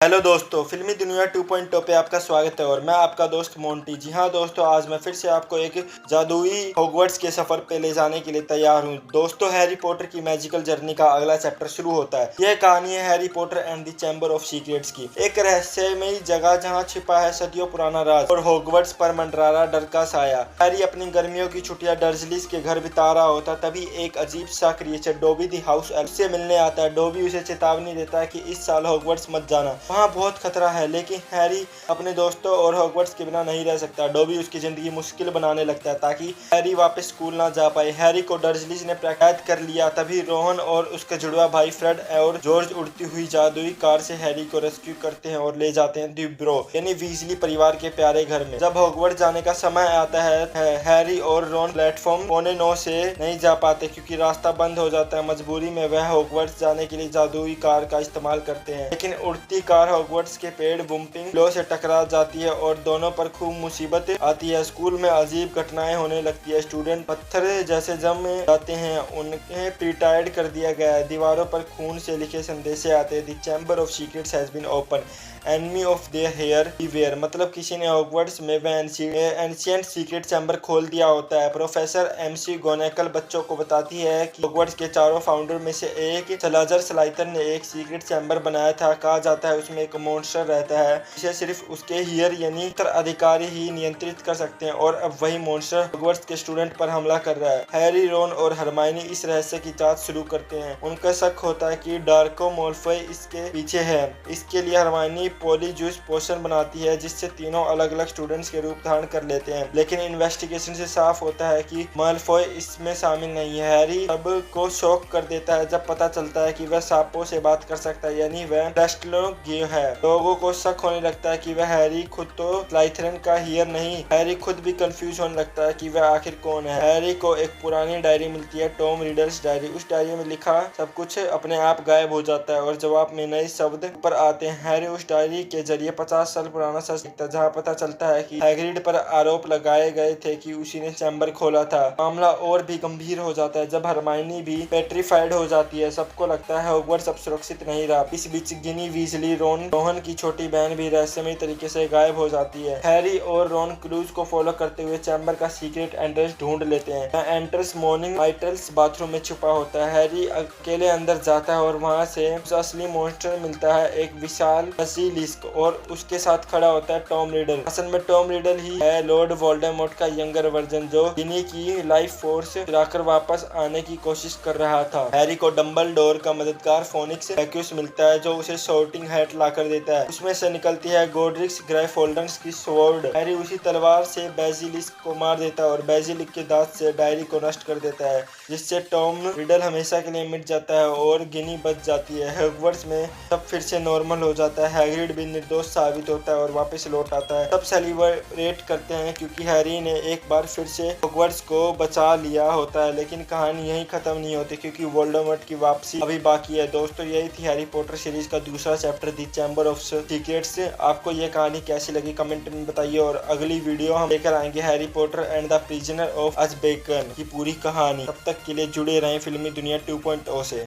Hello दोस्तों, फिल्मी दुनिया 2.0 पे आपका स्वागत है और मैं आपका दोस्त मोंटी। जी हाँ दोस्तों, आज मैं फिर से आपको एक जादुई हॉगवर्ट्स के सफर पे ले जाने के लिए तैयार हूँ। दोस्तों, हैरी पॉटर की मैजिकल जर्नी का अगला चैप्टर शुरू होता है। यह कहानी है Harry Potter and the chamber of secrets की, एक रहस्यमयी जगह जहाँ छिपा है सदियों पुराना राज और हॉगवर्ट्स पर मंडरा रहा डर का साया। हैरी अपनी गर्मियों की छुट्टियां डर्जलीज के घर बिता रहा होता, तभी एक अजीब सा creature Dobby the house elf से मिलने आता है। डोबी उसे चेतावनी देता है कि इस साल हॉगवर्ट्स मत जाना, वहाँ बहुत खतरा है। लेकिन हैरी अपने दोस्तों और हॉगवर्ट्स के बिना नहीं रह सकता। डोबी उसकी जिंदगी मुश्किल बनाने लगता है ताकि हैरी वापस स्कूल ना जा पाए। हैरी को डर्जलीज ने कैद कर लिया। तभी रोहन और उसका जुड़वा भाई फ्रेड और जॉर्ज उड़ती हुई जादुई कार से हैरी को रेस्क्यू करते हैं और ले जाते हैं द ब्रो यानी वीजली परिवार के प्यारे घर में। जब हॉगवर्ट्स जाने का समय आता है, हैरी और रोन प्लेटफॉर्म 8:45 से नहीं जा पाते क्योंकि रास्ता बंद हो जाता है। मजबूरी में वह हॉगवर्ट्स जाने के लिए जादुई कार का इस्तेमाल करते हैं, लेकिन उड़ती कार हॉगवर्ट्स के पेड़ बम्पिंग फ्लो से टकरा जाती है और दोनों पर खूब मुसीबत आती है। स्कूल में अजीब घटनाएं होने लगती है। स्टूडेंट पत्थर जैसे जम जाते हैं, उन्हें प्रिटायर्ड कर दिया गया है। दीवारों पर खून से लिखे संदेशे आते हैं। The chamber of secrets has been open, enemy of their heir beware. मतलब किसी ने हॉगवर्ट्स में वह एंशिएंट सीक्रेट चैम्बर खोल दिया होता है। प्रोफेसर एमसी गोनेकल बच्चों को बताती है कि हॉगवर्ट्स के चारों फाउंडर में से एक सलाजर स्लाइथर ने एक सीक्रेट चैम्बर बनाया था। कहा जाता है उसमें एक मॉन्स्टर रहता है जिसे सिर्फ उसके हियर यानी उत्तराधिकारी ही नियंत्रित कर सकते हैं, और अब वही मॉन्स्टर हॉगवर्ट्स के स्टूडेंट पर हमला कर रहा है। हैरी, रोन और हरमाइनी इस रहस्य की जांच शुरू करते हैं। उनका शक होता है कि डार्को माल्फॉय इसके पीछे है। इसके लिए हरमाइनी पॉलीजूस पोशन बनाती है जिससे तीनों अलग अलग स्टूडेंट्स के रूप धारण कर लेते हैं, लेकिन इन्वेस्टिगेशन से साफ होता है कि माल्फॉय इसमें शामिल नहीं है। हैरी सबको शॉक कर देता है जब पता चलता है कि वह सांपों से बात कर सकता है, यानी वह टेस्टलोगियो है। लोगों को शक होने लगता है कि वह हैरी खुद तो स्लाइथरन का हियर नहीं। हैरी खुद भी कंफ्यूज होने लगता है कि वह आखिर कौन है। हैरी को एक पुरानी डायरी मिलती है, टॉम रीडर्स डायरी। उस डायरी में लिखा सब कुछ अपने आप गायब हो जाता है और जवाब में नए शब्द ऊपर आते हैं। हैरी उस डायरी के जरिए 50 साल पुराना सच लिखता है, जहाँ पता चलता है कि हैग्रिड पर आरोप लगाए गए थे कि उसी ने चैम्बर खोला था। मामला और भी गंभीर हो जाता है जब हरमाइनी भी पेट्रीफाइड हो जाती है। सबको लगता है हॉगवर्ट्स अब सुरक्षित नहीं रहा। इस बीच गिनी, वीजली, रोहन की छोटी बहन भी रहस्यमयी तरीके से गायब हो जाती है। हैरी और रोन क्लूज को फॉलो करते हुए चैम्बर का सीक्रेट एंट्रेंस ढूंढ लेते हैं। एंट्रेंस मॉर्निंग माइटल्स बाथरूम में छुपा होता है। हैरी अकेले अंदर जाता है और वहां से असली मॉन्स्टर मिलता है, एक विशाल बेसिलिस्क, और उसके साथ खड़ा होता है टॉम रिडल। असल में टॉम रिडल ही है लॉर्ड वोल्डेमॉर्ट का यंगर वर्जन, जो गिनी की लाइफ फोर्स चुराकर वापस आने की कोशिश कर रहा था। हैरी को डंबलडोर का मददगार फोनिक्स वैक्यूस मिलता है जो उसे शॉर्टिंग हैट लाकर देता है। उसमें से निकलती है गोड्रिक्स ग्राइफोल्डन्स की स्वॉर्ड। हैरी उसी तलवार से बेसिलिस्क को मार देता है और बेसिलिस्क के दांत से डायरी को नष्ट कर देता है, जिससे टॉम रिडल हमेशा के लिए मिट जाता है और गिनी बच जाती है। हॉगवर्ट्स में सब फिर से नॉर्मल हो जाता है। हैग्रिड भी निर्दोष साबित होता है और वापस लौट आता है। सब सेलिब्रेट करते हैं क्योंकि हैरी ने एक बार फिर से हॉगवर्ट्स को बचा लिया होता है, लेकिन कहानी यहीं खत्म नहीं होती क्योंकि वोल्डेमॉर्ट की वापसी अभी बाकी है। दोस्तों, यही थी हैरी पॉटर सीरीज का दूसरा chapter, the chamber of secrets. आपको ये कहानी कैसी लगी कमेंट में बताइए, और अगली वीडियो हम लेकर आएंगे Harry Potter and the prisoner of Azkaban की पूरी कहानी। तब तक के लिए जुड़े रहें फिल्मी दुनिया 2.0 से।